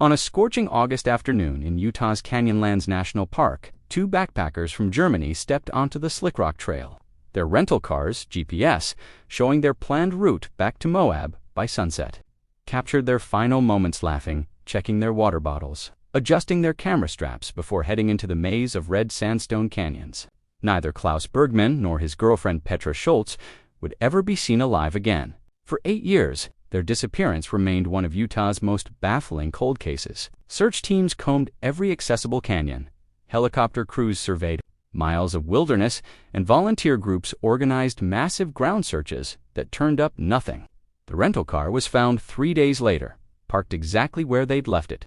On a scorching August afternoon in Utah's Canyonlands National Park, two backpackers from Germany stepped onto the Slick Rock Trail, their rental car's GPS showing their planned route back to Moab by sunset. Captured their final moments laughing, checking their water bottles, adjusting their camera straps before heading into the maze of red sandstone canyons. Neither Klaus Bergman nor his girlfriend Petra Schultz would ever be seen alive again. For 8 years, their disappearance remained one of Utah's most baffling cold cases. Search teams combed every accessible canyon. Helicopter crews surveyed miles of wilderness, and volunteer groups organized massive ground searches that turned up nothing. The rental car was found 3 days later, parked exactly where they'd left it.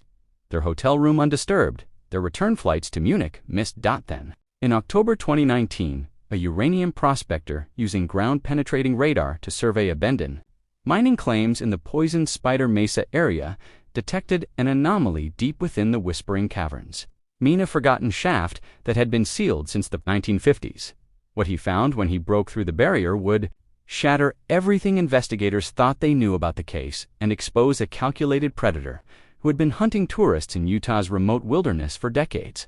Their hotel room undisturbed, their return flights to Munich missed. Then, in October 2019, a uranium prospector using ground-penetrating radar to survey Abendon mining claims in the poisoned Spider Mesa area detected an anomaly deep within the Whispering Caverns, a forgotten shaft that had been sealed since the 1950s. What he found when he broke through the barrier would shatter everything investigators thought they knew about the case and expose a calculated predator who had been hunting tourists in Utah's remote wilderness for decades.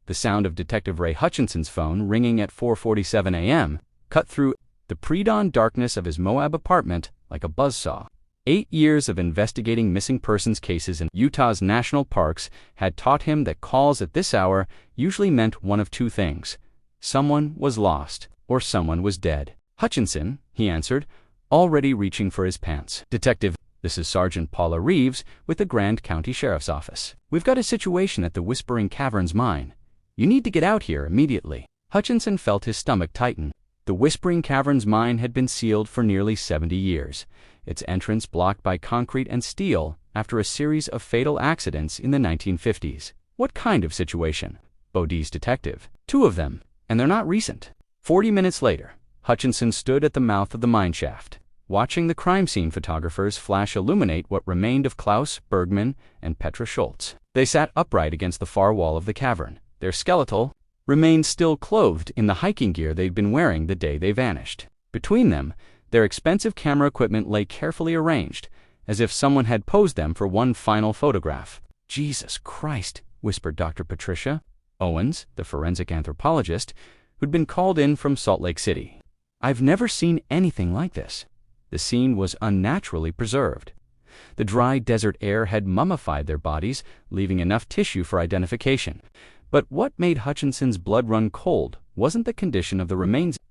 The sound of Detective Ray Hutchinson's phone ringing at 4:47 a.m. cut through the pre-dawn darkness of his Moab apartment like a buzzsaw. 8 years of investigating missing persons cases in Utah's national parks had taught him that calls at this hour usually meant one of two things: someone was lost or someone was dead. "Hutchinson," he answered, already reaching for his pants. "Detective, this is Sergeant Paula Reeves with the Grand County Sheriff's Office. We've got a situation at the Whispering Caverns mine. You need to get out here immediately." Hutchinson felt his stomach tighten. The Whispering Caverns mine had been sealed for nearly 70 years, its entrance blocked by concrete and steel after a series of fatal accidents in the 1950s. What kind of situation? Bodie's detective. 2 of them, and they're not recent. 40 minutes later, Hutchinson stood at the mouth of the mine shaft, watching the crime scene photographers flash illuminate what remained of Klaus Bergman and Petra Schultz. They sat upright against the far wall of the cavern, their skeletal remained still clothed in the hiking gear they'd been wearing the day they vanished. Between them, their expensive camera equipment lay carefully arranged, as if someone had posed them for one final photograph. "Jesus Christ," whispered Dr. Patricia Owens, the forensic anthropologist, who'd been called in from Salt Lake City. "I've never seen anything like this." The scene was unnaturally preserved. The dry desert air had mummified their bodies, leaving enough tissue for identification. But what made Hutchinson's blood run cold wasn't the condition of the remains, it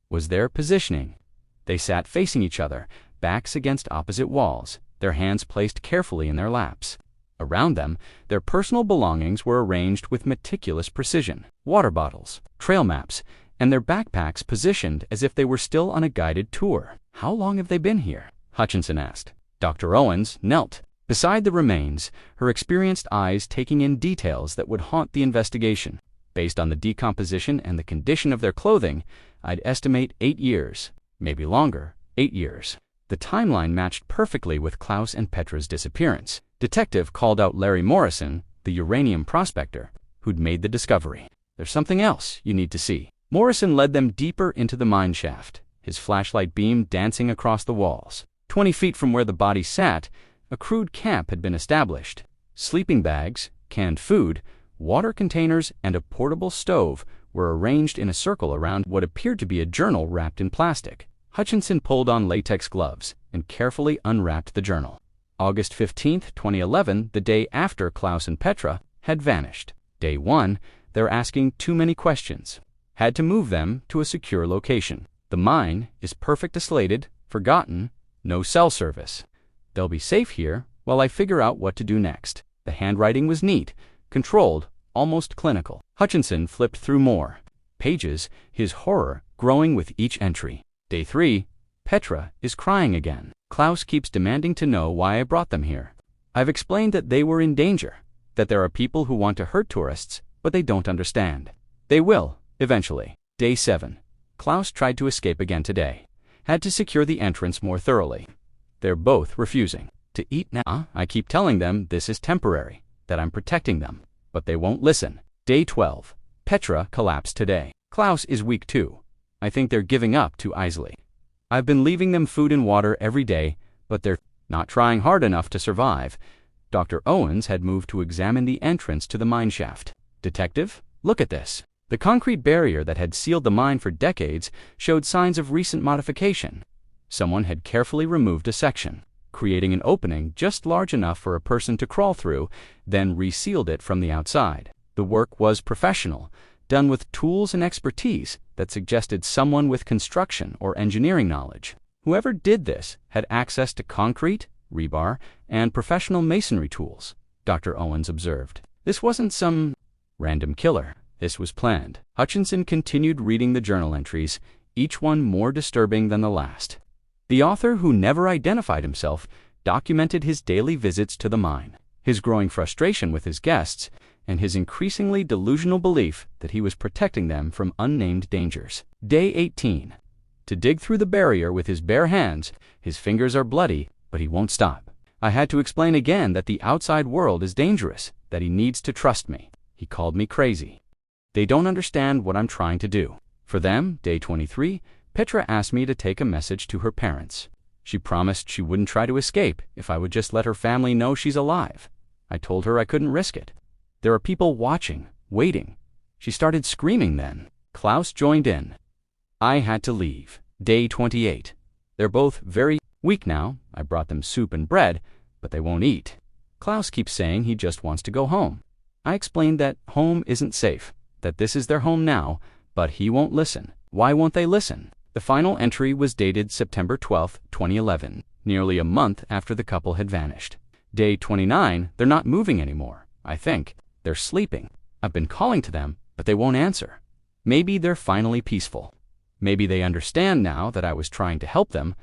was their positioning. They sat facing each other, backs against opposite walls, their hands placed carefully in their laps. Around them, their personal belongings were arranged with meticulous precision: water bottles, trail maps, and their backpacks positioned as if they were still on a guided tour. "How long have they been here?" Hutchinson asked. Dr. Owens knelt beside the remains, her experienced eyes taking in details that would haunt the investigation. "Based on the decomposition and the condition of their clothing, I'd estimate 8 years, maybe longer. 8 years. The timeline matched perfectly with Klaus and Petra's disappearance. Detective called out Larry Morrison, the uranium prospector, who'd made the discovery. "There's something else you need to see." Morrison led them deeper into the mine shaft, his flashlight beam dancing across the walls. 20 feet from where the body sat, a crude camp had been established. Sleeping bags, canned food, water containers, and a portable stove were arranged in a circle around what appeared to be a journal wrapped in plastic. Hutchinson pulled on latex gloves and carefully unwrapped the journal. August 15, 2011, the day after Klaus and Petra had vanished. Day 1, they're asking too many questions. Had to move them to a secure location. The mine is perfect isolated, forgotten, no cell service. They'll be safe here while I figure out what to do next. The handwriting was neat, controlled, almost clinical. Hutchinson flipped through more pages, his horror growing with each entry. Day 3, Petra is crying again. "Klaus keeps demanding to know why I brought them here. I've explained that they were in danger, that there are people who want to hurt tourists, but they don't understand. They will, eventually." Day 7, Klaus tried to escape again today. Had to secure the entrance more thoroughly. They're both refusing to eat now. "I keep telling them this is temporary, that I'm protecting them, but they won't listen." Day 12, Petra collapsed today. "Klaus is weak too. I think they're giving up too easily. I've been leaving them food and water every day, but they're not trying hard enough to survive." Dr. Owens had moved to examine the entrance to the mine shaft. "Detective, look at this." The concrete barrier that had sealed the mine for decades showed signs of recent modification. Someone had carefully removed a section, creating an opening just large enough for a person to crawl through, then resealed it from the outside. The work was professional, done with tools and expertise that suggested someone with construction or engineering knowledge. Whoever did this had access to concrete, rebar, and professional masonry tools, Dr. Owens observed. This wasn't some random killer. This was planned. Hutchinson continued reading the journal entries, each one more disturbing than the last. The author, who never identified himself, documented his daily visits to the mine, his growing frustration with his guests, and his increasingly delusional belief that he was protecting them from unnamed dangers. Day 18. To dig through the barrier with his bare hands, his fingers are bloody, but he won't stop. I had to explain again that the outside world is dangerous, that he needs to trust me. He called me crazy. They don't understand what I'm trying to do. For them, day 23, Petra asked me to take a message to her parents. She promised she wouldn't try to escape if I would just let her family know she's alive. I told her I couldn't risk it. There are people watching, waiting. She started screaming then. Klaus joined in. I had to leave. Day 28. They're both very weak now. I brought them soup and bread, but they won't eat. Klaus keeps saying he just wants to go home. I explained that home isn't safe, that this is their home now, but he won't listen. Why won't they listen? The final entry was dated September 12, 2011, nearly a month after the couple had vanished. Day 29, they're not moving anymore, I think. They're sleeping. I've been calling to them, but they won't answer. Maybe they're finally peaceful. Maybe they understand now that I was trying to help them.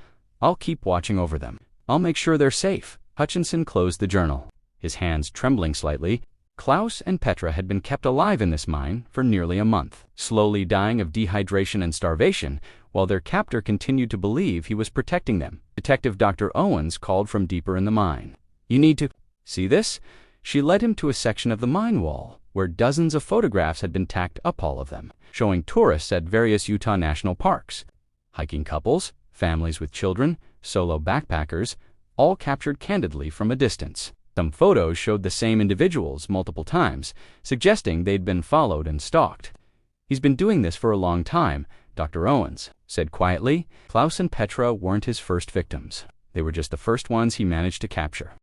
I'll keep watching over them. I'll make sure they're safe. Hutchinson closed the journal, his hands trembling slightly. Klaus and Petra had been kept alive in this mine for nearly a month, slowly dying of dehydration and starvation, while their captor continued to believe he was protecting them. Detective Dr. Owens called from deeper in the mine. "You need to see this?" She led him to a section of the mine wall, where dozens of photographs had been tacked up, all of them, showing tourists at various Utah national parks. Hiking couples, families with children, solo backpackers, all captured candidly from a distance. Some photos showed the same individuals multiple times, suggesting they'd been followed and stalked. "He's been doing this for a long time," Dr. Owens said quietly. Klaus and Petra weren't his first victims. They were just the first ones he managed to capture.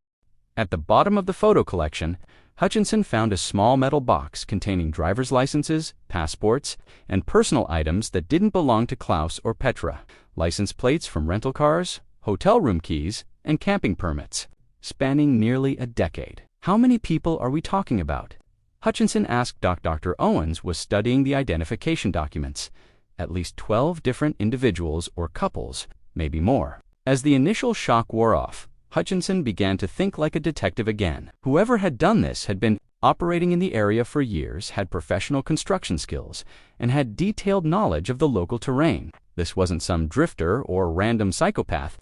At the bottom of the photo collection, Hutchinson found a small metal box containing driver's licenses, passports, and personal items that didn't belong to Klaus or Petra. License plates from rental cars, hotel room keys, and camping permits, spanning nearly a decade. How many people are we talking about? Hutchinson asked. Dr. Owens was studying the identification documents. At least 12 different individuals or couples, maybe more. As the initial shock wore off, Hutchinson began to think like a detective again. Whoever had done this had been operating in the area for years, had professional construction skills, and had detailed knowledge of the local terrain. This wasn't some drifter or random psychopath.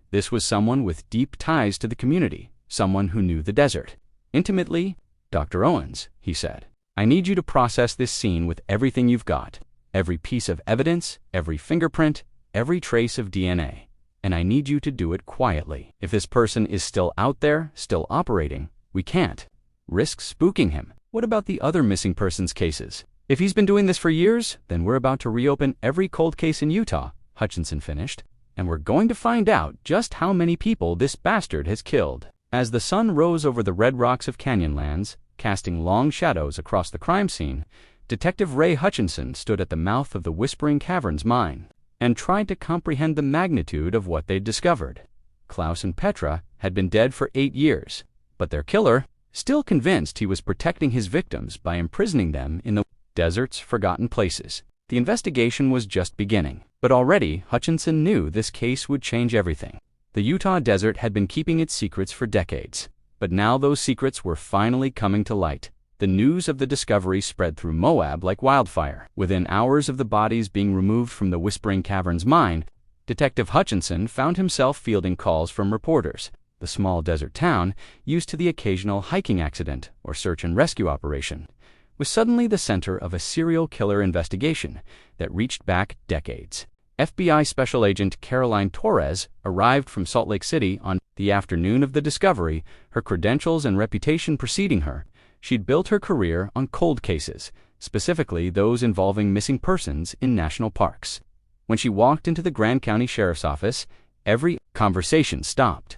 This was someone with deep ties to the community, someone who knew the desert intimately. "Dr. Owens," he said, "I need you to process this scene with everything you've got, every piece of evidence, every fingerprint, every trace of DNA. And I need you to do it quietly. If this person is still out there, still operating, we can't risk spooking him. What about the other missing persons cases? If he's been doing this for years, then we're about to reopen every cold case in Utah," Hutchinson finished, "and we're going to find out just how many people this bastard has killed." As the sun rose over the red rocks of Canyonlands, casting long shadows across the crime scene, Detective Ray Hutchinson stood at the mouth of the Whispering Caverns mine and tried to comprehend the magnitude of what they'd discovered. Klaus and Petra had been dead for 8 years, but their killer, still convinced he was protecting his victims by imprisoning them in the desert's forgotten places. The investigation was just beginning, but already Hutchinson knew this case would change everything. The Utah desert had been keeping its secrets for decades, but now those secrets were finally coming to light. The news of the discovery spread through Moab like wildfire. Within hours of the bodies being removed from the Whispering Caverns mine, Detective Hutchinson found himself fielding calls from reporters. The small desert town, used to the occasional hiking accident or search and rescue operation, was suddenly the center of a serial killer investigation that reached back decades. FBI Special Agent Caroline Torres arrived from Salt Lake City on the afternoon of the discovery, her credentials and reputation preceding her. She'd built her career on cold cases, specifically those involving missing persons in national parks. When she walked into the Grand County Sheriff's Office, every conversation stopped.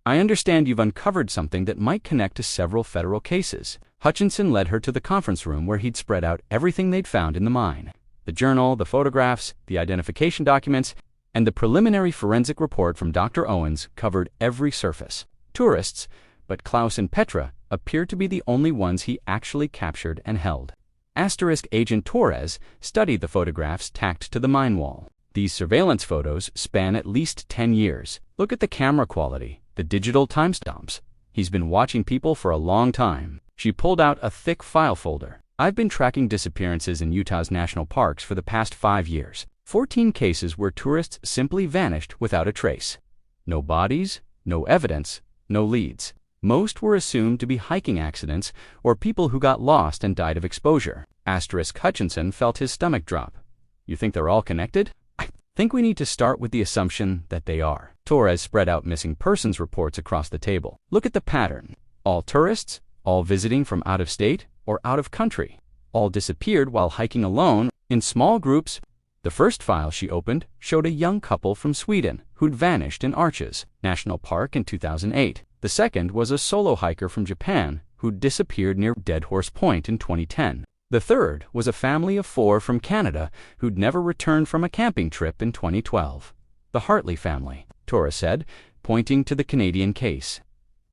"I understand you've uncovered something that might connect to several federal cases." Hutchinson led her to the conference room where he'd spread out everything they'd found in the mine. The journal, the photographs, the identification documents, and the preliminary forensic report from Dr. Owens covered every surface. Tourists, but Klaus and Petra appeared to be the only ones he actually captured and held. Agent Torres studied the photographs tacked to the mine wall. These surveillance photos span at least 10 years. Look at the camera quality, the digital timestamps. He's been watching people for a long time. She pulled out a thick file folder. "I've been tracking disappearances in Utah's national parks for the past 5 years. 14 cases where tourists simply vanished without a trace. No bodies, no evidence, no leads. Most were assumed to be hiking accidents or people who got lost and died of exposure." Hutchinson felt his stomach drop. "You think they're all connected?" "I think we need to start with the assumption that they are." Torres spread out missing persons reports across the table. "Look at the pattern. All tourists, all visiting from out of state or out of country, all disappeared while hiking alone, in small groups." The first file she opened showed a young couple from Sweden who'd vanished in Arches National Park in 2008. The second was a solo hiker from Japan who'd disappeared near Dead Horse Point in 2010. The third was a family of 4 from Canada who'd never returned from a camping trip in 2012. "The Hartley family," Torres said, pointing to the Canadian case.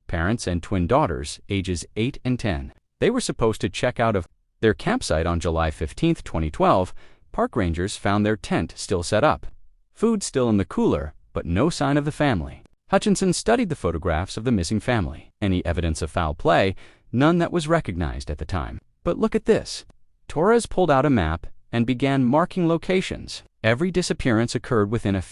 "Parents and twin daughters, ages 8 and 10. They were supposed to check out of their campsite on July 15, 2012. Park rangers found their tent still set up. Food still in the cooler, but no sign of the family." Hutchinson studied the photographs of the missing family. Any evidence of foul play? None that was recognized at the time. "But look at this." Torres pulled out a map and began marking locations. Every disappearance occurred within a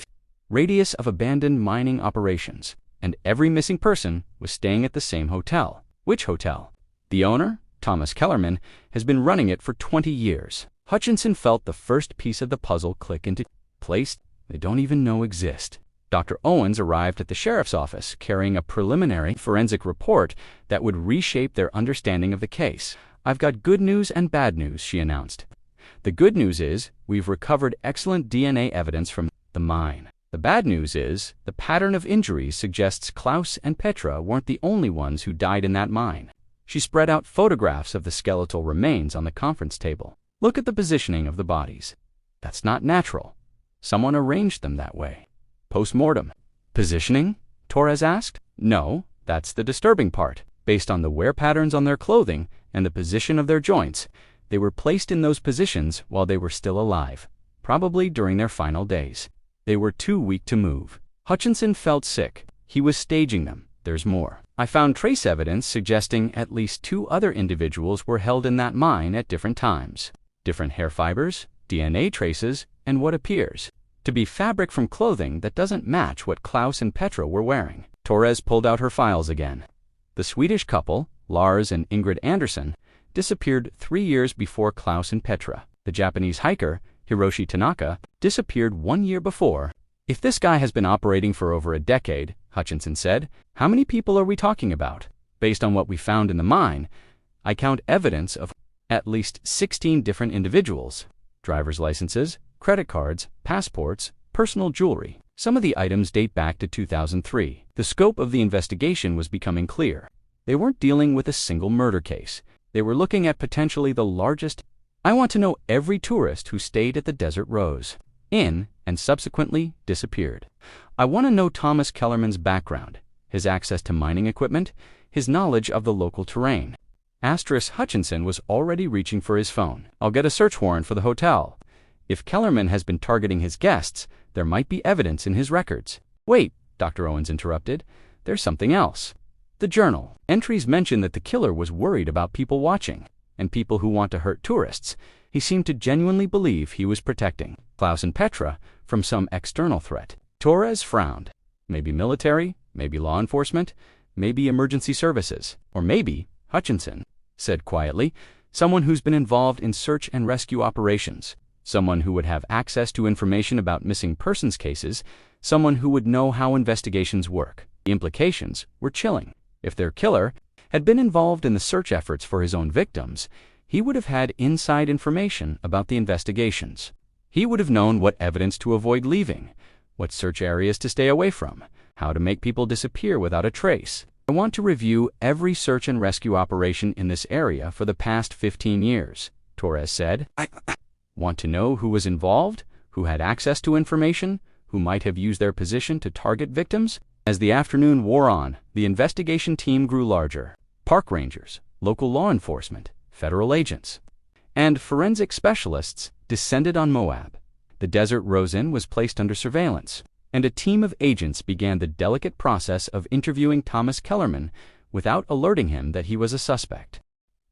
radius of abandoned mining operations, and every missing person was staying at the same hotel. Which hotel? The owner, Thomas Kellerman, has been running it for 20 years. Hutchinson felt the first piece of the puzzle click into place they don't even know exist. Dr. Owens arrived at the sheriff's office carrying a preliminary forensic report that would reshape their understanding of the case. "I've got good news and bad news," she announced. "The good news is we've recovered excellent DNA evidence from the mine. The bad news is the pattern of injuries suggests Klaus and Petra weren't the only ones who died in that mine." She spread out photographs of the skeletal remains on the conference table. "Look at the positioning of the bodies. That's not natural. Someone arranged them that way." "Post-mortem." "Positioning?" Torres asked. "No, that's the disturbing part. Based on the wear patterns on their clothing and the position of their joints, they were placed in those positions while they were still alive, probably during their final days. They were too weak to move." Hutchinson felt sick. He was staging them. "There's more. I found trace evidence suggesting at least 2 other individuals were held in that mine at different times. Different hair fibers, DNA traces, and what appears to be fabric from clothing that doesn't match what Klaus and Petra were wearing." Torres pulled out her files again. The Swedish couple, Lars and Ingrid Andersson, disappeared 3 years before Klaus and Petra. The Japanese hiker, Hiroshi Tanaka, disappeared 1 year before. "If this guy has been operating for over a decade," Hutchinson said, "how many people are we talking about? Based on what we found in the mine, I count evidence of at least 16 different individuals. Driver's licenses, credit cards, passports, personal jewelry. Some of the items date back to 2003. The scope of the investigation was becoming clear. They weren't dealing with a single murder case. They were looking at potentially the largest. I want to know every tourist who stayed at the Desert Rose Inn and subsequently disappeared. I want to know Thomas Kellerman's background, his access to mining equipment, his knowledge of the local terrain." Hutchinson was already reaching for his phone. "I'll get a search warrant for the hotel. If Kellerman has been targeting his guests, there might be evidence in his records." "Wait," Dr. Owens interrupted. "There's something else. The journal. Entries mention that the killer was worried about people watching, and people who want to hurt tourists. He seemed to genuinely believe he was protecting Klaus and Petra from some external threat." Torres frowned. "Maybe military, maybe law enforcement, maybe emergency services, or maybe," Hutchinson said quietly, "someone who's been involved in search and rescue operations. someone who would have access to information about missing persons cases, someone who would know how investigations work. The implications were chilling. If their killer had been involved in the search efforts for his own victims, he would have had inside information about the investigations. He would have known what evidence to avoid leaving, what search areas to stay away from, how to make people disappear without a trace. I want to review every search and rescue operation in this area for the past 15 years, Torres said. I want to know who was involved, who had access to information, who might have used their position to target victims. As the afternoon wore on, the investigation team grew larger. Park rangers, local law enforcement, federal agents, and forensic specialists descended on Moab. The Desert Rose Inn was placed under surveillance, and a team of agents began the delicate process of interviewing Thomas Kellerman without alerting him that he was a suspect.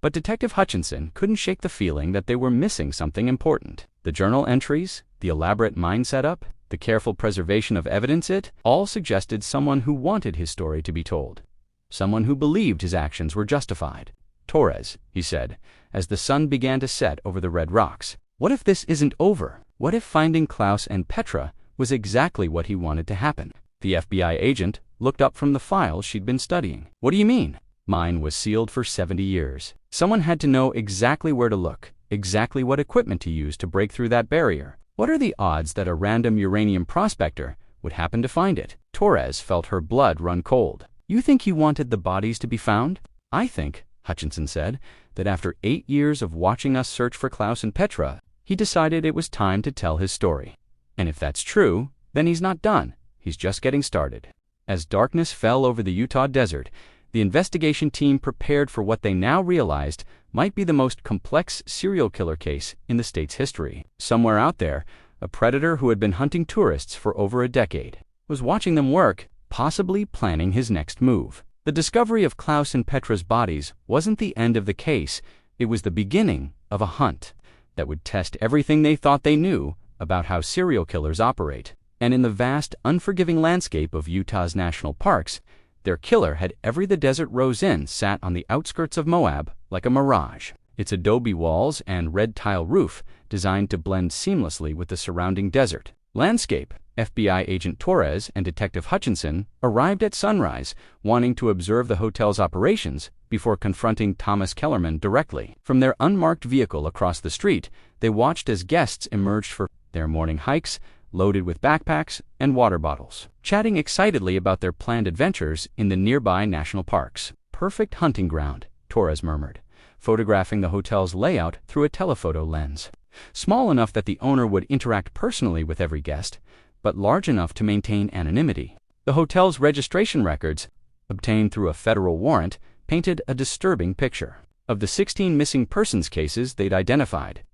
But Detective Hutchinson couldn't shake the feeling that they were missing something important. The journal entries, the elaborate mine setup, the careful preservation of evidence, it all suggested someone who wanted his story to be told, someone who believed his actions were justified. Torres, he said, as the sun began to set over the red rocks, what if this isn't over? What if finding Klaus and Petra was exactly what he wanted to happen? The FBI agent looked up from the files she'd been studying. What do you mean? Mine was sealed for 70 years. Someone had to know exactly where to look, exactly what equipment to use to break through that barrier. What are the odds that a random uranium prospector would happen to find it? Torres felt her blood run cold. You think he wanted the bodies to be found? I think, Hutchinson said, that after 8 years of watching us search for Klaus and Petra, he decided it was time to tell his story. And if that's true, then he's not done. He's just getting started. As darkness fell over the Utah desert, the investigation team prepared for what they now realized might be the most complex serial killer case in the state's history. Somewhere out there, a predator who had been hunting tourists for over a decade was watching them work, possibly planning his next move. The discovery of Klaus and Petra's bodies wasn't the end of the case. It was the beginning of a hunt that would test everything they thought they knew about how serial killers operate. And in the vast, unforgiving landscape of Utah's national parks, their killer had the Desert Rose Inn sat on the outskirts of Moab like a mirage, its adobe walls and red tile roof designed to blend seamlessly with the surrounding desert landscape. FBI agent Torres and Detective Hutchinson arrived at sunrise, wanting to observe the hotel's operations before confronting Thomas Kellerman directly. From their unmarked vehicle across the street, they watched as guests emerged for their morning hikes, loaded with backpacks and water bottles, chatting excitedly about their planned adventures in the nearby national parks. Perfect hunting ground, Torres murmured, photographing the hotel's layout through a telephoto lens. Small enough that the owner would interact personally with every guest, but large enough to maintain anonymity. The hotel's registration records, obtained through a federal warrant, painted a disturbing picture. Of the 16 missing persons cases they'd identified,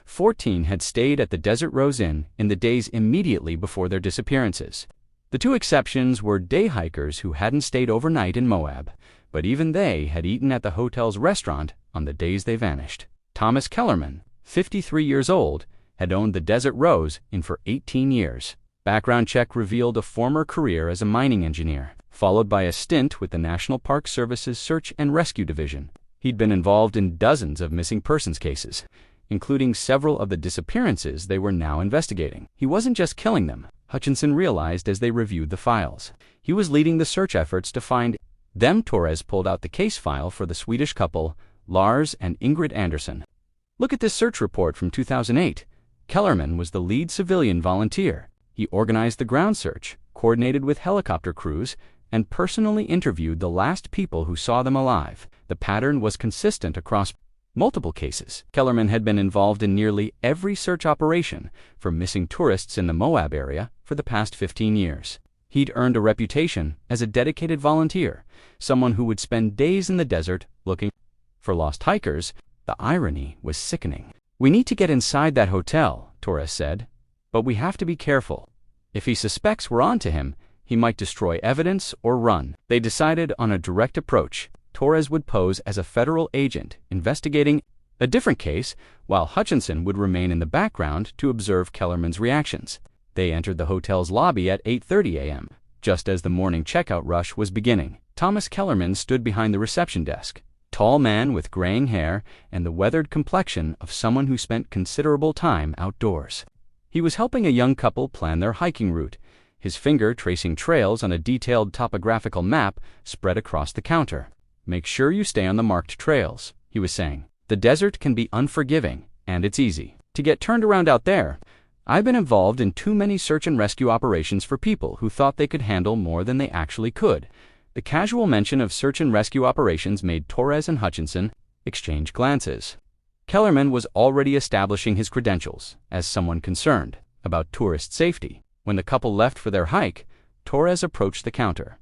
14 had stayed at the Desert Rose Inn in the days immediately before their disappearances. The 2 exceptions were day hikers who hadn't stayed overnight in Moab, but even they had eaten at the hotel's restaurant on the days they vanished. Thomas Kellerman, 53 years old, had owned the Desert Rose Inn for 18 years. Background check revealed a former career as a mining engineer, followed by a stint with the National Park Service's Search and Rescue Division. He'd been involved in dozens of missing persons cases, including several of the disappearances they were now investigating. He wasn't just killing them, Hutchinson realized as they reviewed the files. He was leading the search efforts to find them. Torres pulled out the case file for the Swedish couple, Lars and Ingrid Anderson. Look at this search report from 2008. Kellerman was the lead civilian volunteer. He organized the ground search, coordinated with helicopter crews, and personally interviewed the last people who saw them alive. The pattern was consistent across multiple cases. Kellerman had been involved in nearly every search operation for missing tourists in the Moab area for the past 15 years. He'd earned a reputation as a dedicated volunteer, someone who would spend days in the desert looking for lost hikers. The irony was sickening. We need to get inside that hotel, Torres said, but we have to be careful. If he suspects we're onto him, he might destroy evidence or run. They decided on a direct approach. Torres would pose as a federal agent investigating a different case, while Hutchinson would remain in the background to observe Kellerman's reactions. They entered the hotel's lobby at 8:30 a.m., just as the morning checkout rush was beginning. Thomas Kellerman stood behind the reception desk, Tall man with graying hair and the weathered complexion of someone who spent considerable time outdoors. He was helping a young couple plan their hiking route, his finger tracing trails on a detailed topographical map spread across the counter. "Make sure you stay on the marked trails," he was saying. "The desert can be unforgiving, and it's easy to get turned around out there. I've been involved in too many search and rescue operations for people who thought they could handle more than they actually could." The casual mention of search and rescue operations made Torres and Hutchinson exchange glances. Kellerman was already establishing his credentials as someone concerned about tourist safety. When the couple left for their hike, Torres approached the counter.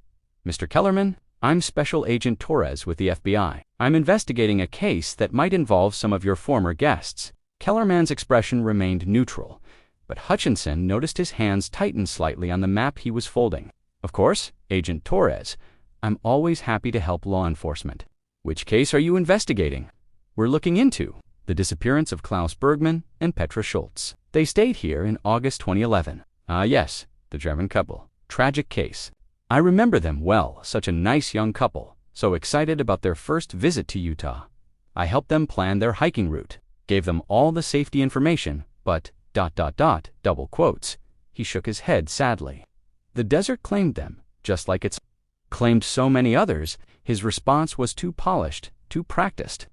"Mr. Kellerman, I'm Special Agent Torres with the FBI. I'm investigating a case that might involve some of your former guests." Kellerman's expression remained neutral, but Hutchinson noticed his hands tighten slightly on the map he was folding. "Of course, Agent Torres. I'm always happy to help law enforcement." "Which case are you investigating?" "We're looking into the disappearance of Klaus Bergman and Petra Schultz. They stayed here in August 2011. "Ah, yes, the German couple. Tragic case. I remember them well, such a nice young couple, so excited about their first visit to Utah. I helped them plan their hiking route, gave them all the safety information, but ... double quotes. He shook his head sadly. "The desert claimed them, just like it's claimed so many others." His response was too polished, too practiced.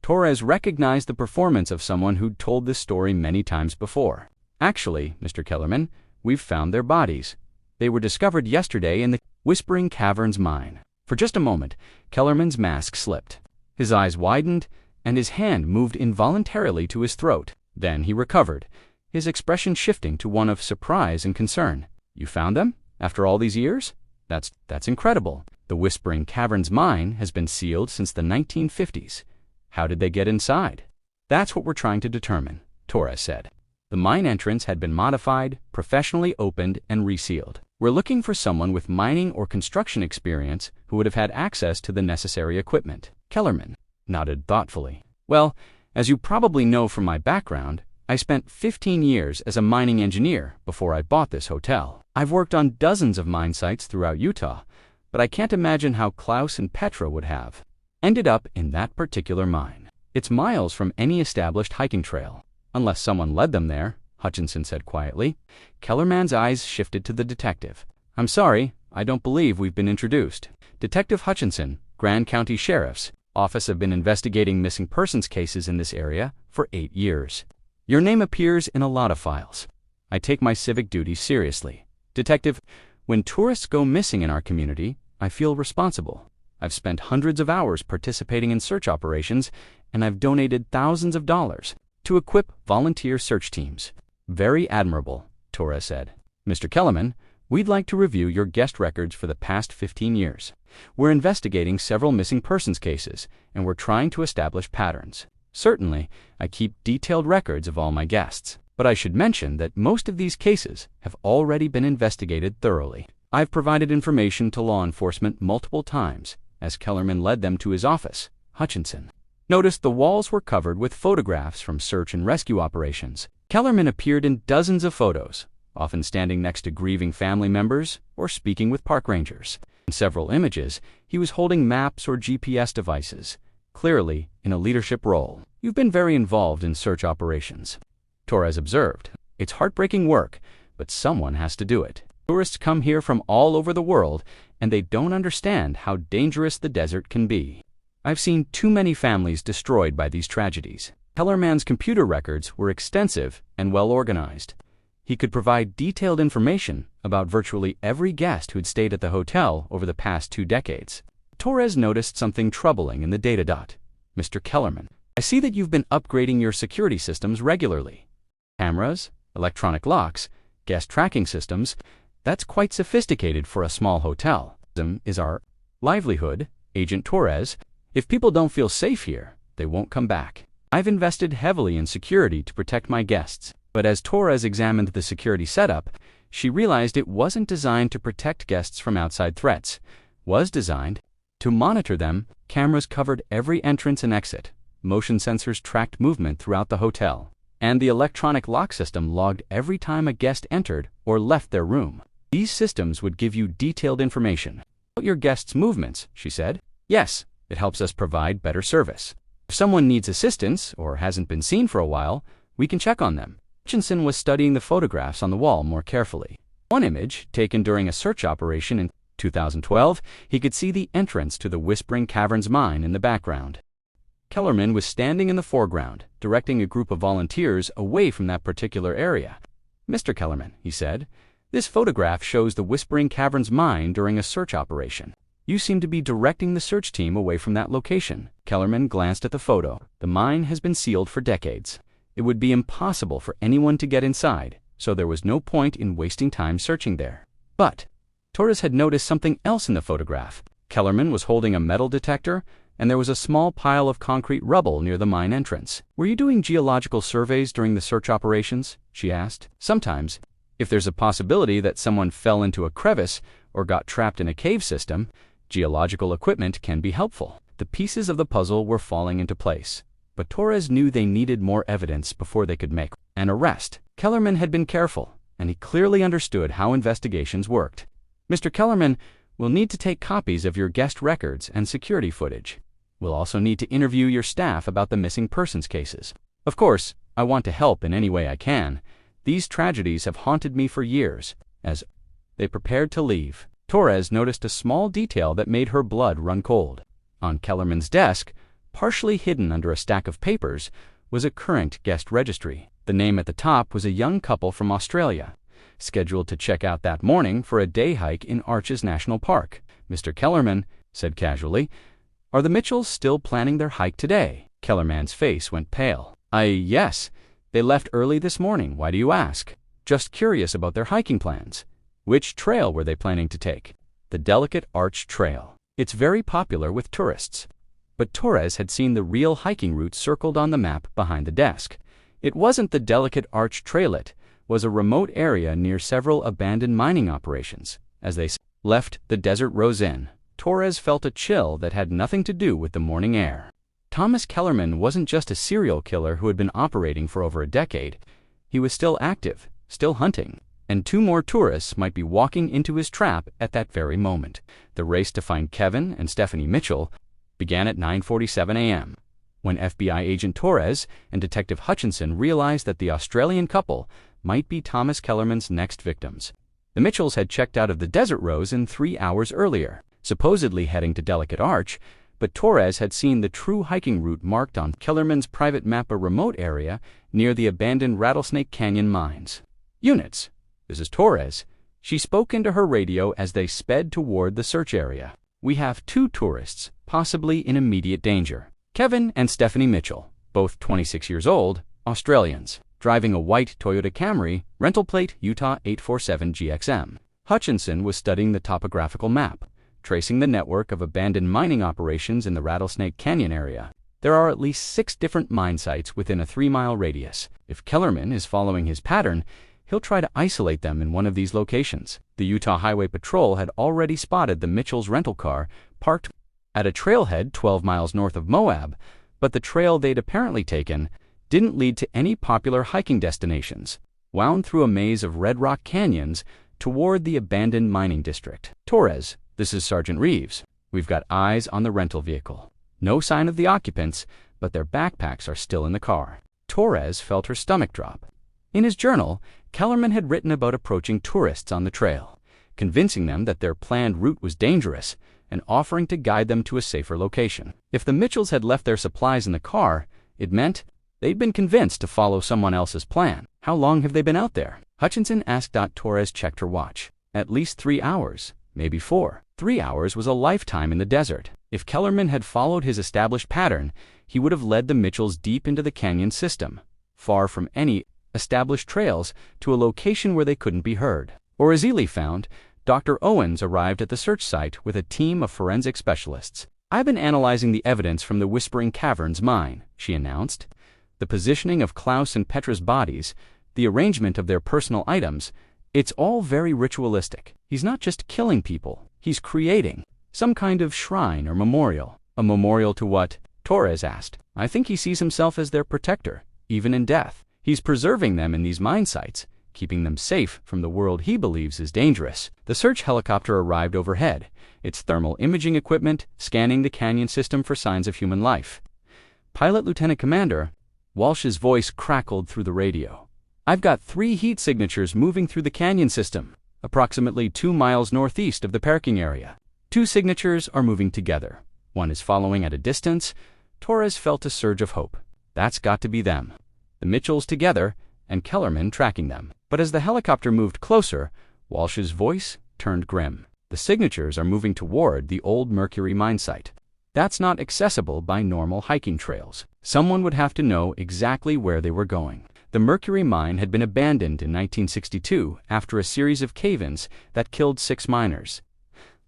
Torres recognized the performance of someone who'd told this story many times before. "Actually, Mr. Kellerman, we've found their bodies. They were discovered yesterday in the Whispering Caverns mine." For just a moment, Kellerman's mask slipped. His eyes widened, and his hand moved involuntarily to his throat. Then he recovered, his expression shifting to one of surprise and concern. "You found them? After all these years? That's incredible. The Whispering Caverns mine has been sealed since the 1950s. How did they get inside?" "That's what we're trying to determine," Torres said. "The mine entrance had been modified, professionally opened, and resealed. We're looking for someone with mining or construction experience who would have had access to the necessary equipment." Kellerman nodded thoughtfully. "Well, as you probably know from my background, I spent 15 years as a mining engineer before I bought this hotel. I've worked on dozens of mine sites throughout Utah, but I can't imagine how Klaus and Petra would have ended up in that particular mine. It's miles from any established hiking trail, unless someone led them there," Hutchinson said quietly. Kellerman's eyes shifted to the detective. "I'm sorry, I don't believe we've been introduced. Detective Hutchinson, Grand County Sheriff's Office. Have been investigating missing persons cases in this area for 8 years. Your name appears in a lot of files. I take my civic duty seriously. Detective, when tourists go missing in our community, I feel responsible. I've spent hundreds of hours participating in search operations, and I've donated thousands of dollars to equip volunteer search teams." "Very admirable," Torres said. "Mr. Kellerman, we'd like to review your guest records for the past 15 years. We're investigating several missing persons cases, and we're trying to establish patterns. Certainly, I keep detailed records of all my guests, but I should mention that most of these cases have already been investigated thoroughly. I've provided information to law enforcement multiple times." As Kellerman led them to his office, Hutchinson noticed the walls were covered with photographs from search and rescue operations. Kellerman appeared in dozens of photos, often standing next to grieving family members or speaking with park rangers. In several images, he was holding maps or GPS devices, clearly in a leadership role. "You've been very involved in search operations," Torres observed. "It's heartbreaking work, but someone has to do it. Tourists come here from all over the world, and they don't understand how dangerous the desert can be. I've seen too many families destroyed by these tragedies." Kellerman's computer records were extensive and well organized. He could provide detailed information about virtually every guest who'd stayed at the hotel over the past 2 decades. Torres noticed something troubling in the data dot. "Mr. Kellerman, I see that you've been upgrading your security systems regularly. Cameras, electronic locks, guest tracking systems. That's quite sophisticated for a small hotel. Is our livelihood, Agent Torres. If people don't feel safe here, they won't come back. I've invested heavily in security to protect my guests." But as Torres examined the security setup, she realized it wasn't designed to protect guests from outside threats. Was designed to monitor them. Cameras covered every entrance and exit. Motion sensors tracked movement throughout the hotel. And the electronic lock system logged every time a guest entered or left their room. "These systems would give you detailed information about your guests' movements," she said. "Yes, It helps us provide better service. If someone needs assistance or hasn't been seen for a while, we can check on them. Hutchinson was studying the photographs on the wall more carefully. One image, taken during a search operation in 2012, he could see the entrance to the Whispering Caverns mine in the background. Kellerman was standing in the foreground, directing a group of volunteers away from that particular area. "Mr. Kellerman," he said, "this photograph shows the Whispering Caverns mine during a search operation. You seem to be directing the search team away from that location." Kellerman glanced at the photo. "The mine has been sealed for decades. It would be impossible for anyone to get inside, so there was no point in wasting time searching there." But Torres had noticed something else in the photograph. Kellerman was holding a metal detector, and there was a small pile of concrete rubble near the mine entrance. "Were you doing geological surveys during the search operations?" she asked. "Sometimes, if there's a possibility that someone fell into a crevice or got trapped in a cave system, geological equipment can be helpful." The pieces of the puzzle were falling into place, but Torres knew they needed more evidence before they could make an arrest. Kellerman had been careful, and he clearly understood how investigations worked. "Mr. Kellerman, we'll need to take copies of your guest records and security footage. We'll also need to interview your staff about the missing persons cases. Of course, I want to help in any way I can. These tragedies have haunted me for years." As they prepared to leave, Torres noticed a small detail that made her blood run cold. On Kellerman's desk, partially hidden under a stack of papers, was a current guest registry. The name at the top was a young couple from Australia, scheduled to check out that morning for a day hike in Arches National Park. "Mr. Kellerman," said casually, "are the Mitchells still planning their hike today?" Kellerman's face went pale. Yes. They left early this morning. Why do you ask?" "Just curious about their hiking plans." "Which trail were they planning to take?" "The Delicate Arch Trail. It's very popular with tourists." But Torres had seen the real hiking route circled on the map behind the desk. It wasn't the Delicate Arch Trail. It was a remote area near several abandoned mining operations. As they left the Desert Rose Inn, Torres felt a chill that had nothing to do with the morning air. Thomas Kellerman wasn't just a serial killer who had been operating for over a decade. He was still active, still hunting, and 2 more tourists might be walking into his trap at that very moment. The race to find Kevin and Stephanie Mitchell began at 9:47 a.m. when FBI agent Torres and Detective Hutchinson realized that the Australian couple might be Thomas Kellerman's next victims. The Mitchells had checked out of the Desert Rose in 3 hours earlier, supposedly heading to Delicate Arch, but Torres had seen the true hiking route marked on Kellerman's private map, a remote area near the abandoned Rattlesnake Canyon mines. "Units, this is Torres." She spoke into her radio as they sped toward the search area. "We have 2 tourists, possibly in immediate danger. Kevin and Stephanie Mitchell, both 26 years old, Australians, driving a white Toyota Camry, rental plate Utah 847GXM. Hutchinson was studying the topographical map, tracing the network of abandoned mining operations in the Rattlesnake Canyon area. There are at least 6 different mine sites within a 3-mile radius. If Kellerman is following his pattern, he'll try to isolate them in one of these locations. The Utah Highway Patrol had already spotted the Mitchells' rental car parked at a trailhead 12 miles north of Moab, but the trail they'd apparently taken didn't lead to any popular hiking destinations, wound through a maze of red rock canyons toward the abandoned mining district. "Torres, this is Sergeant Reeves. We've got eyes on the rental vehicle. No sign of the occupants, but their backpacks are still in the car." Torres felt her stomach drop. In his journal, Kellerman had written about approaching tourists on the trail, convincing them that their planned route was dangerous, and offering to guide them to a safer location. If the Mitchells had left their supplies in the car, it meant they'd been convinced to follow someone else's plan. "How long have they been out there?" Hutchinson asked. Torres checked her watch. "At least 3 hours, maybe 4. 3 hours was a lifetime in the desert. If Kellerman had followed his established pattern, he would have led the Mitchells deep into the canyon system, far from any established trails, to a location where they couldn't be heard. Or as Ely found, Dr. Owens arrived at the search site with a team of forensic specialists. "I've been analyzing the evidence from the Whispering Caverns mine," she announced. "The positioning of Klaus and Petra's bodies, the arrangement of their personal items, it's all very ritualistic. He's not just killing people, he's creating some kind of shrine or memorial." "A memorial to what?" Torres asked. "I think he sees himself as their protector, even in death. He's preserving them in these mine sites, keeping them safe from the world he believes is dangerous. The search helicopter arrived overhead, its thermal imaging equipment scanning the canyon system for signs of human life. Pilot Lieutenant Commander Walsh's voice crackled through the radio. "I've got 3 heat signatures moving through the canyon system, approximately 2 miles northeast of the parking area. 2 signatures are moving together. One is following at a distance." Torres felt a surge of hope. That's got to be them. The Mitchells together, and Kellerman tracking them. But as the helicopter moved closer, Walsh's voice turned grim. "The signatures are moving toward the old Mercury mine site. That's not accessible by normal hiking trails. Someone would have to know exactly where they were going." The Mercury mine had been abandoned in 1962 after a series of cave-ins that killed 6 miners.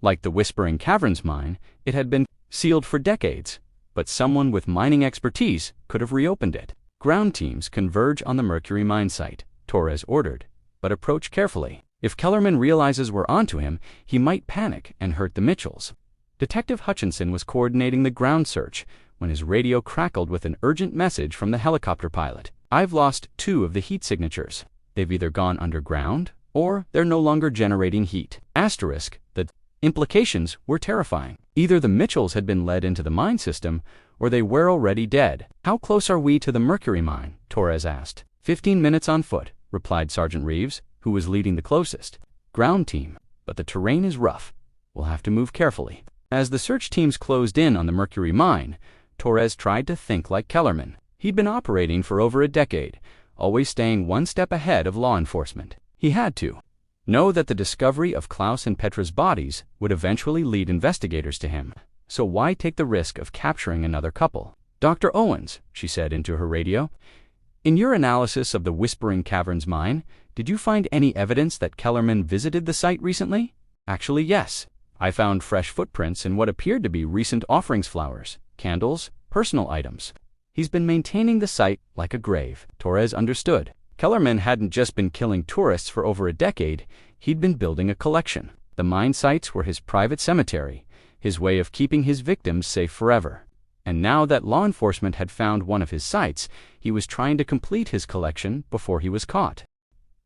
Like the Whispering Caverns mine, it had been sealed for decades, but someone with mining expertise could have reopened it. "Ground teams converge on the Mercury mine site," Torres ordered, "but approach carefully. If Kellerman realizes we're onto him, he might panic and hurt the Mitchells." Detective Hutchinson was coordinating the ground search when his radio crackled with an urgent message from the helicopter pilot. "I've lost 2 of the heat signatures. They've either gone underground or they're no longer generating heat." The implications were terrifying. Either the Mitchells had been led into the mine system or they were already dead. "How close are we to the Mercury mine?" Torres asked. 15 minutes on foot," replied Sergeant Reeves, who was leading the closest. "Ground team, but the terrain is rough. We'll have to move carefully." As the search teams closed in on the Mercury mine, Torres tried to think like Kellerman. He'd been operating for over a decade, always staying one step ahead of law enforcement. He had to know that the discovery of Klaus and Petra's bodies would eventually lead investigators to him. So why take the risk of capturing another couple? "Dr. Owens," she said into her radio, "in your analysis of the Whispering Caverns mine, did you find any evidence that Kellerman visited the site recently?" "Actually, yes. I found fresh footprints in what appeared to be recent offerings flowers, candles, personal items. He's been maintaining the site like a grave." Torres understood. Kellerman hadn't just been killing tourists for over a decade, he'd been building a collection. The mine sites were his private cemetery, his way of keeping his victims safe forever. And now that law enforcement had found one of his sites, he was trying to complete his collection before he was caught.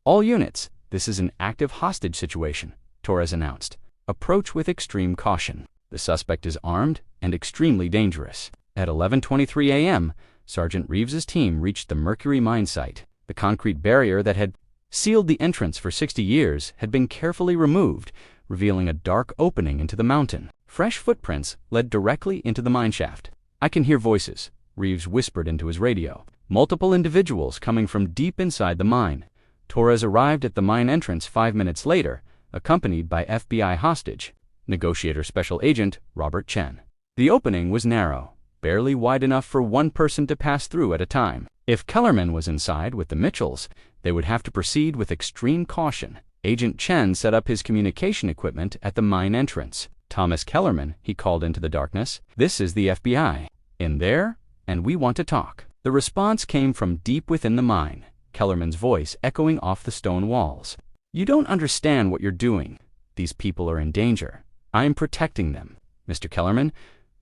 "All units, this is an active hostage situation," Torres announced. "Approach with extreme caution. The suspect is armed and extremely dangerous." At 11:23 a.m., Sergeant Reeves's team reached the Mercury mine site. The concrete barrier that had sealed the entrance for 60 years had been carefully removed, revealing a dark opening into the mountain. Fresh footprints led directly into the mine shaft. "I can hear voices," Reeves whispered into his radio. "Multiple individuals coming from deep inside the mine." Torres arrived at the mine entrance 5 minutes later, accompanied by FBI hostage negotiator Special Agent Robert Chen. The opening was narrow, barely wide enough for one person to pass through at a time. If Kellerman was inside with the Mitchells, they would have to proceed with extreme caution. Agent Chen set up his communication equipment at the mine entrance. "Thomas Kellerman," he called into the darkness, "this is the FBI. In there, and we want to talk." The response came from deep within the mine, Kellerman's voice echoing off the stone walls. "You don't understand what you're doing. These people are in danger. I'm protecting them. Mr. Kellerman,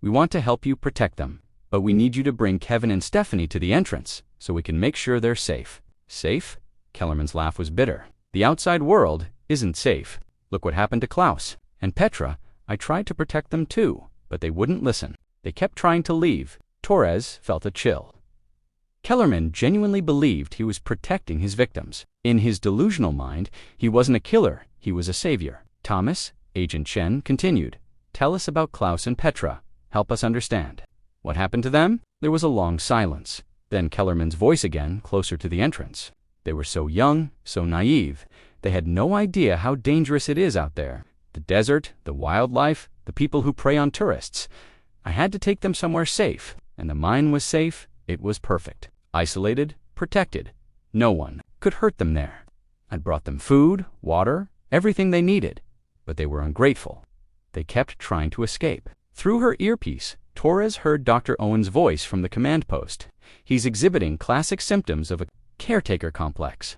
we want to help you protect them, but we need you to bring Kevin and Stephanie to the entrance so we can make sure they're safe." "Safe?" Kellerman's laugh was bitter. "The outside world isn't safe. Look what happened to Klaus and Petra. I tried to protect them too, but they wouldn't listen. They kept trying to leave." Torres felt a chill. Kellerman genuinely believed he was protecting his victims. In his delusional mind, he wasn't a killer, he was a savior. "Thomas," Agent Chen continued, "tell us about Klaus and Petra. Help us understand. What happened to them?" There was a long silence. Then Kellerman's voice again, closer to the entrance. "They were so young, so naive. They had no idea how dangerous it is out there. The desert, the wildlife, the people who prey on tourists. I had to take them somewhere safe, and the mine was safe. It was perfect. Isolated, protected. No one could hurt them there. I'd brought them food, water, everything they needed, but they were ungrateful. They kept trying to escape." Through her earpiece, Torres heard Dr. Owen's voice from the command post. "He's exhibiting classic symptoms of a caretaker complex.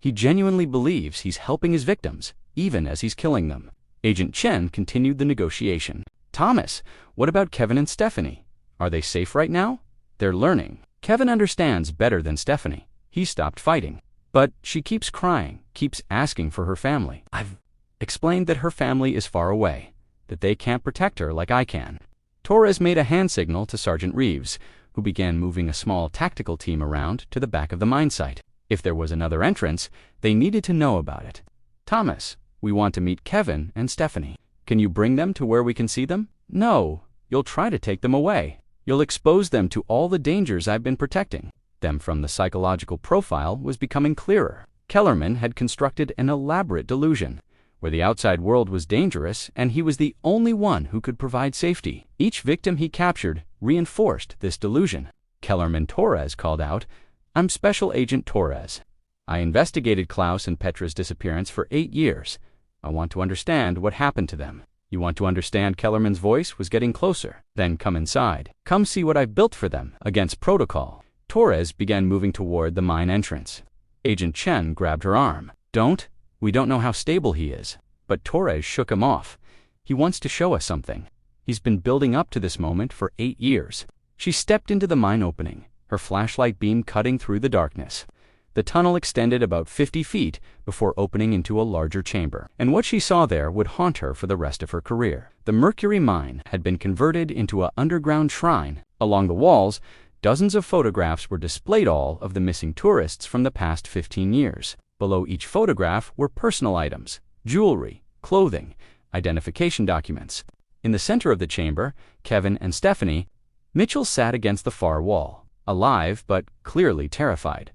He genuinely believes he's helping his victims, even as he's killing them." Agent Chen continued the negotiation. "Thomas, what about Kevin and Stephanie? Are they safe right now?" "They're learning. Kevin understands better than Stephanie. He stopped fighting. But she keeps crying, keeps asking for her family. I've explained that her family is far away, that they can't protect her like I can. Torres made a hand signal to Sergeant Reeves, who began moving a small tactical team around to the back of the mine site. If there was another entrance, they needed to know about it. Thomas, we want to meet Kevin and Stephanie. Can you bring them to where we can see them? No, you'll try to take them away. You'll expose them to all the dangers I've been protecting them from. The psychological profile was becoming clearer. Kellerman had constructed an elaborate delusion, where the outside world was dangerous and he was the only one who could provide safety. Each victim he captured reinforced this delusion. Kellerman Torres called out, "I'm Special Agent Torres. I investigated Klaus and Petra's disappearance for 8 years. I want to understand what happened to them." You want to understand? Kellerman's voice was getting closer. Then come inside. Come see what I've built for them. Against protocol. Torres began moving toward the mine entrance. Agent Chen grabbed her arm. Don't. We don't know how stable he is. But Torres shook him off. He wants to show us something. He's been building up to this moment for 8 years. She stepped into the mine opening, her flashlight beam cutting through the darkness. The tunnel extended about 50 feet before opening into a larger chamber, and what she saw there would haunt her for the rest of her career. The Mercury mine had been converted into an underground shrine. Along the walls, dozens of photographs were displayed, all of the missing tourists from the past 15 years. Below each photograph were personal items, jewelry, clothing, identification documents. In the center of the chamber, Kevin and Stephanie Mitchell sat against the far wall, alive but clearly terrified.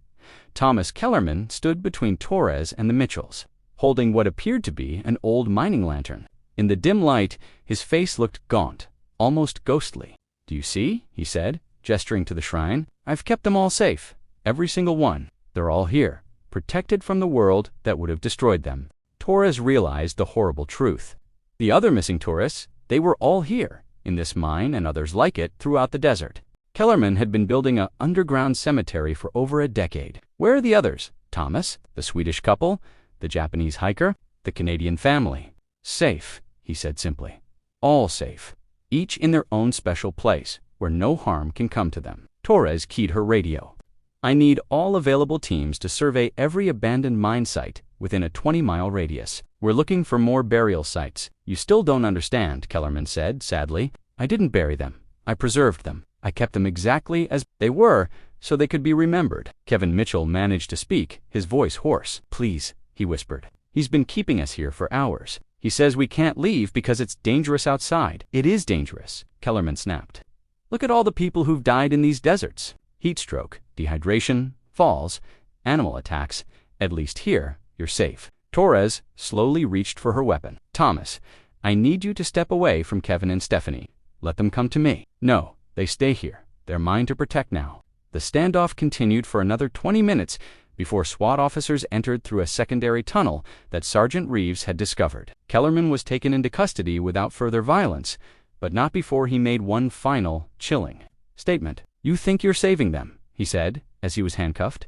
Thomas Kellerman stood between Torres and the Mitchells, holding what appeared to be an old mining lantern. In the dim light, his face looked gaunt, almost ghostly. "Do you see?" he said, gesturing to the shrine. "I've kept them all safe, every single one. They're all here, protected from the world that would have destroyed them." Torres realized the horrible truth. The other missing tourists, they were all here, in this mine and others like it throughout the desert. Kellerman had been building an underground cemetery for over a decade. Where are the others? Thomas, the Swedish couple, the Japanese hiker, the Canadian family. Safe, he said simply. All safe. Each in their own special place, where no harm can come to them. Torres keyed her radio. "I need all available teams to survey every abandoned mine site within a 20-mile radius. We're looking for more burial sites." "You still don't understand," Kellerman said sadly. "I didn't bury them. I preserved them. I kept them exactly as they were, so they could be remembered." Kevin Mitchell managed to speak, his voice hoarse. "Please," he whispered. "He's been keeping us here for hours. He says we can't leave because it's dangerous outside." "It is dangerous," Kellerman snapped. "Look at all the people who've died in these deserts. Heat stroke, dehydration, falls, animal attacks. At least here, you're safe." Torres slowly reached for her weapon. "Thomas, I need you to step away from Kevin and Stephanie. Let them come to me." "No. They stay here. They're mine to protect now." The standoff continued for another 20 minutes before SWAT officers entered through a secondary tunnel that Sergeant Reeves had discovered. Kellerman was taken into custody without further violence, but not before he made one final, chilling statement. "You think you're saving them," he said as he was handcuffed,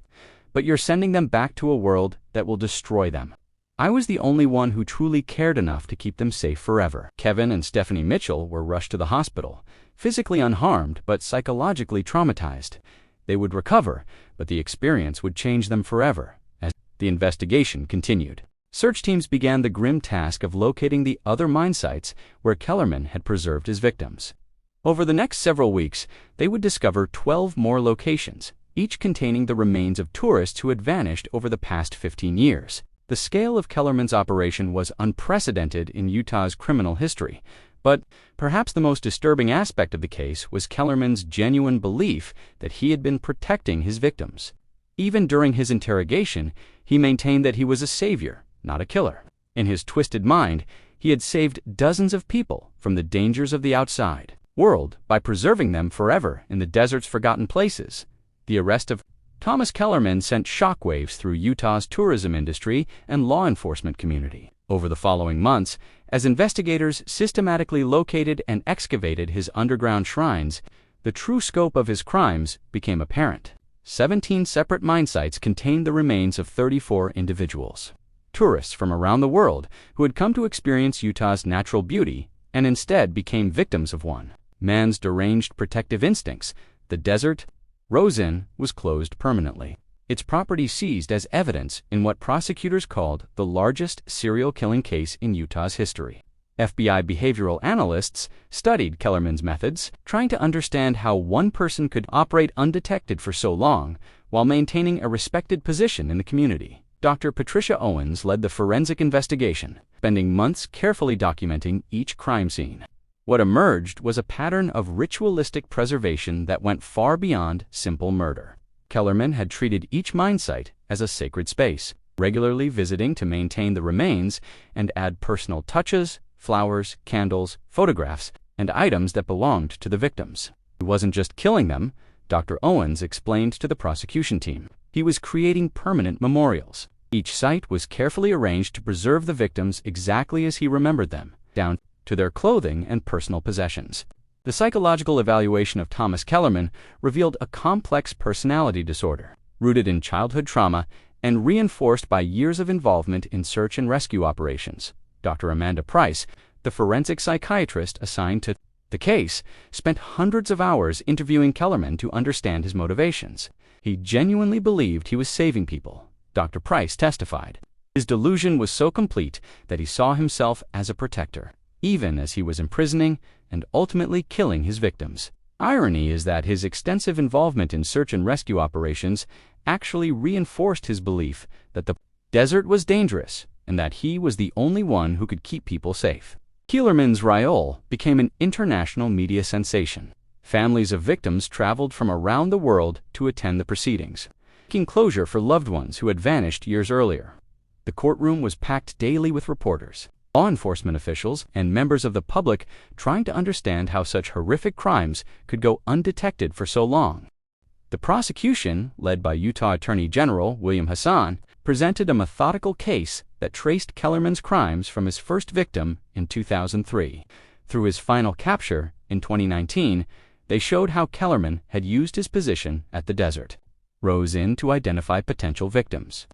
"but you're sending them back to a world that will destroy them. I was the only one who truly cared enough to keep them safe forever." Kevin and Stephanie Mitchell were rushed to the hospital, physically unharmed but psychologically traumatized. They would recover, but the experience would change them forever. As the investigation continued, search teams began the grim task of locating the other mine sites where Kellerman had preserved his victims. Over the next several weeks, they would discover 12 more locations, each containing the remains of tourists who had vanished over the past 15 years. The scale of Kellerman's operation was unprecedented in Utah's criminal history, but perhaps the most disturbing aspect of the case was Kellerman's genuine belief that he had been protecting his victims. Even during his interrogation, he maintained that he was a savior, not a killer. In his twisted mind, he had saved dozens of people from the dangers of the outside world by preserving them forever in the desert's forgotten places. The arrest of Thomas Kellerman sent shockwaves through Utah's tourism industry and law enforcement community. Over the following months, as investigators systematically located and excavated his underground shrines, the true scope of his crimes became apparent. 17 separate mine sites contained the remains of 34 individuals, tourists from around the world who had come to experience Utah's natural beauty and instead became victims of one. Man's deranged protective instincts, the desert Rosen was closed permanently. its property seized as evidence in what prosecutors called the largest serial killing case in Utah's history. FBI behavioral analysts studied Kellerman's methods, trying to understand how one person could operate undetected for so long while maintaining a respected position in the community. Dr. Patricia Owens led the forensic investigation, spending months carefully documenting each crime scene. What emerged was a pattern of ritualistic preservation that went far beyond simple murder. Kellerman had treated each mine site as a sacred space, regularly visiting to maintain the remains and add personal touches, flowers, candles, photographs, and items that belonged to the victims. He wasn't just killing them, Dr. Owens explained to the prosecution team. He was creating permanent memorials. Each site was carefully arranged to preserve the victims exactly as he remembered them, down to their clothing and personal possessions. The psychological evaluation of Thomas Kellerman revealed a complex personality disorder, rooted in childhood trauma and reinforced by years of involvement in search and rescue operations. Dr. Amanda Price, the forensic psychiatrist assigned to the case, spent hundreds of hours interviewing Kellerman to understand his motivations. He genuinely believed he was saving people, Dr. Price testified. His delusion was so complete that he saw himself as a protector, even as he was imprisoning and ultimately killing his victims. Irony is that his extensive involvement in search and rescue operations actually reinforced his belief that the desert was dangerous and that he was the only one who could keep people safe. Kellerman's Rayol became an international media sensation. Families of victims traveled from around the world to attend the proceedings, seeking closure for loved ones who had vanished years earlier. The courtroom was packed daily with reporters, law enforcement officials, and members of the public trying to understand how such horrific crimes could go undetected for so long. The prosecution, led by Utah Attorney General William Hassan, presented a methodical case that traced Kellerman's crimes from his first victim in 2003 through his final capture in 2019. They showed how Kellerman had used his position at the Desert Rose Inn to identify potential victims,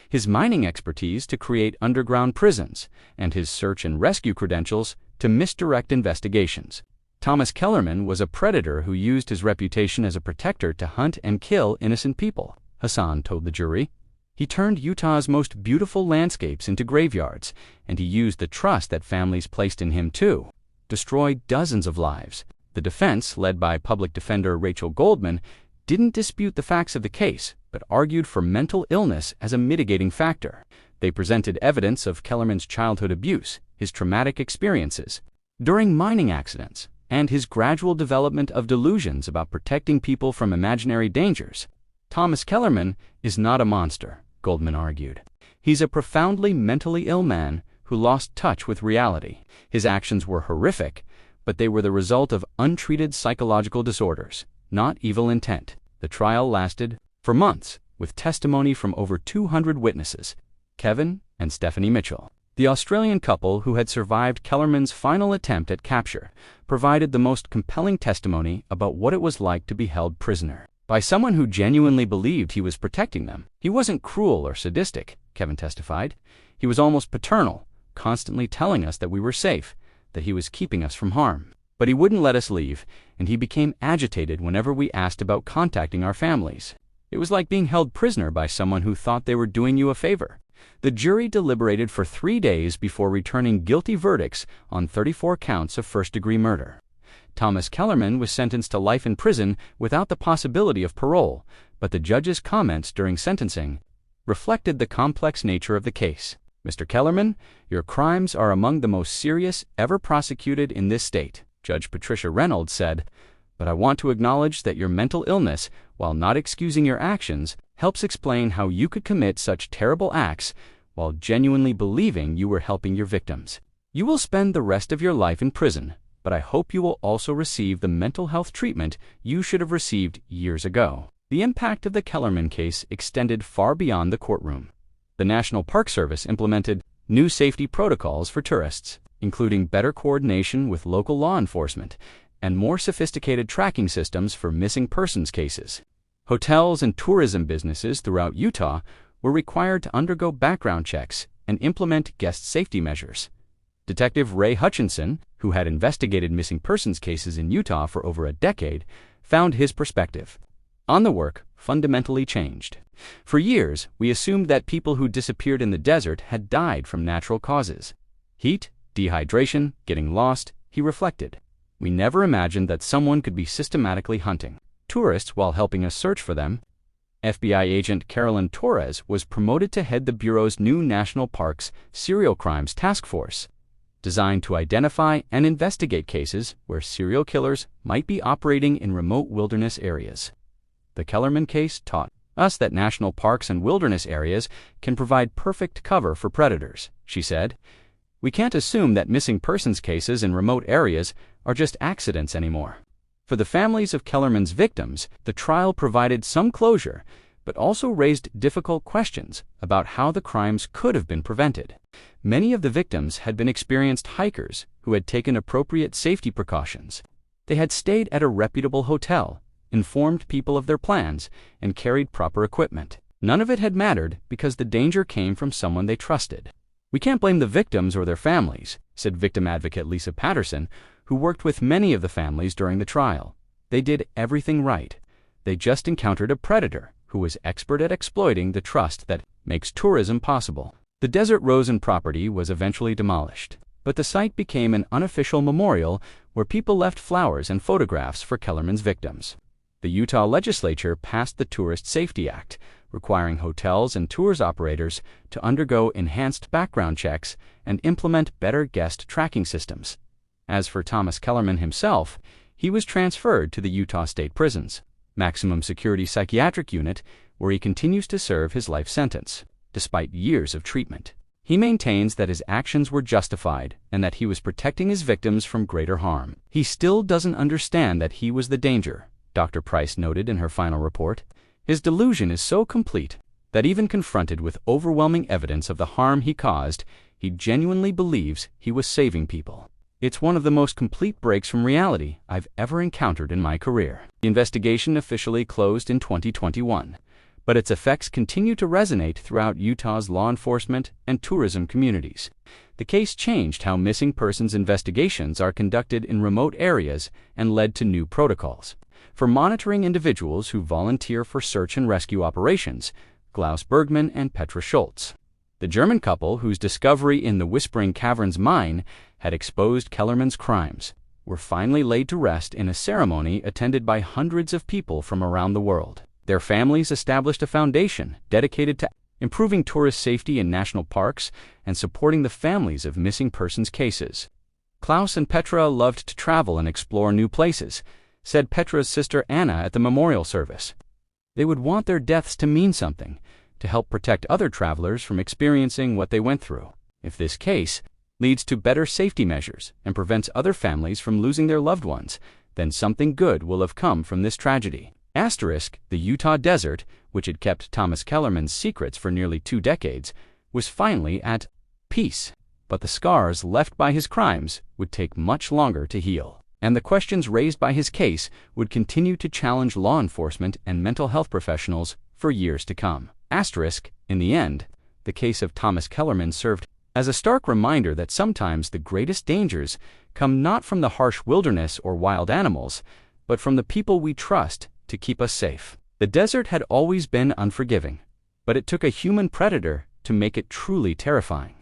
his mining expertise to create underground prisons, and his search and rescue credentials to misdirect investigations. Thomas Kellerman was a predator who used his reputation as a protector to hunt and kill innocent people, Hassan told the jury. He turned Utah's most beautiful landscapes into graveyards, and he used the trust that families placed in him to destroy dozens of lives. The defense, led by public defender Rachel Goldman, didn't dispute the facts of the case, but argued for mental illness as a mitigating factor. They presented evidence of Kellerman's childhood abuse, his traumatic experiences during mining accidents, and his gradual development of delusions about protecting people from imaginary dangers. Thomas Kellerman is not a monster, Goldman argued. He's a profoundly mentally ill man who lost touch with reality. His actions were horrific, but they were the result of untreated psychological disorders, not evil intent. The trial lasted for months, with testimony from over 200 witnesses, Kevin and Stephanie Mitchell. The Australian couple who had survived Kellerman's final attempt at capture provided the most compelling testimony about what it was like to be held prisoner by someone who genuinely believed he was protecting them. He wasn't cruel or sadistic, Kevin testified. He was almost paternal, constantly telling us that we were safe, that he was keeping us from harm. But he wouldn't let us leave, and he became agitated whenever we asked about contacting our families. It was like being held prisoner by someone who thought they were doing you a favor. The jury deliberated for 3 days before returning guilty verdicts on 34 counts of first-degree murder. Thomas Kellerman was sentenced to life in prison without the possibility of parole, but the judge's comments during sentencing reflected the complex nature of the case. Mr. Kellerman, your crimes are among the most serious ever prosecuted in this state, Judge Patricia Reynolds said, but I want to acknowledge that your mental illness, while not excusing your actions, helps explain how you could commit such terrible acts while genuinely believing you were helping your victims. You will spend the rest of your life in prison, but I hope you will also receive the mental health treatment you should have received years ago. The impact of the Kellerman case extended far beyond the courtroom. The National Park Service implemented new safety protocols for tourists, including better coordination with local law enforcement and more sophisticated tracking systems for missing persons cases. Hotels and tourism businesses throughout Utah were required to undergo background checks and implement guest safety measures. Detective Ray Hutchinson, who had investigated missing persons cases in Utah for over a decade, found his perspective on the work fundamentally changed. For years, we assumed that people who disappeared in the desert had died from natural causes. Heat, dehydration, getting lost, he reflected. We never imagined that someone could be systematically hunting tourists while helping us search for them. FBI agent Carolyn Torres was promoted to head the Bureau's new National Parks Serial Crimes Task Force, designed to identify and investigate cases where serial killers might be operating in remote wilderness areas. The Kellerman case taught us that national parks and wilderness areas can provide perfect cover for predators, she said. We can't assume that missing persons cases in remote areas are just accidents anymore. For the families of Kellerman's victims, the trial provided some closure, but also raised difficult questions about how the crimes could have been prevented. Many of the victims had been experienced hikers who had taken appropriate safety precautions. They had stayed at a reputable hotel, informed people of their plans, and carried proper equipment. None of it had mattered because the danger came from someone they trusted. We can't blame the victims or their families, said victim advocate Lisa Patterson, who worked with many of the families during the trial. They did everything right. They just encountered a predator who was expert at exploiting the trust that makes tourism possible. The Desert Rosen property was eventually demolished, but the site became an unofficial memorial where people left flowers and photographs for Kellerman's victims. The Utah legislature passed the Tourist Safety Act, requiring hotels and tours operators to undergo enhanced background checks and implement better guest tracking systems. As for Thomas Kellerman himself, he was transferred to the Utah State Prison's maximum security psychiatric unit, where he continues to serve his life sentence, despite years of treatment. He maintains that his actions were justified and that he was protecting his victims from greater harm. He still doesn't understand that he was the danger, Dr. Price noted in her final report. His delusion is so complete that even confronted with overwhelming evidence of the harm he caused, he genuinely believes he was saving people. It's one of the most complete breaks from reality I've ever encountered in my career. The investigation officially closed in 2021, but its effects continue to resonate throughout Utah's law enforcement and tourism communities. The case changed how missing persons investigations are conducted in remote areas and led to new protocols for monitoring individuals who volunteer for search and rescue operations, Klaus Bergman and Petra Schultz. The German couple, whose discovery in the Whispering Caverns mine had exposed Kellerman's crimes, were finally laid to rest in a ceremony attended by hundreds of people from around the world. Their families established a foundation dedicated to improving tourist safety in national parks and supporting the families of missing persons cases. Klaus and Petra loved to travel and explore new places, said Petra's sister Anna at the memorial service. They would want their deaths to mean something, to help protect other travelers from experiencing what they went through. If this case leads to better safety measures and prevents other families from losing their loved ones, then something good will have come from this tragedy. Asterisk, the Utah desert, which had kept Thomas Kellerman's secrets for nearly 2 decades, was finally at peace. But the scars left by his crimes would take much longer to heal, and the questions raised by his case would continue to challenge law enforcement and mental health professionals for years to come. Asterisk, in the end, the case of Thomas Kellerman served as a stark reminder that sometimes the greatest dangers come not from the harsh wilderness or wild animals, but from the people we trust to keep us safe. The desert had always been unforgiving, but it took a human predator to make it truly terrifying.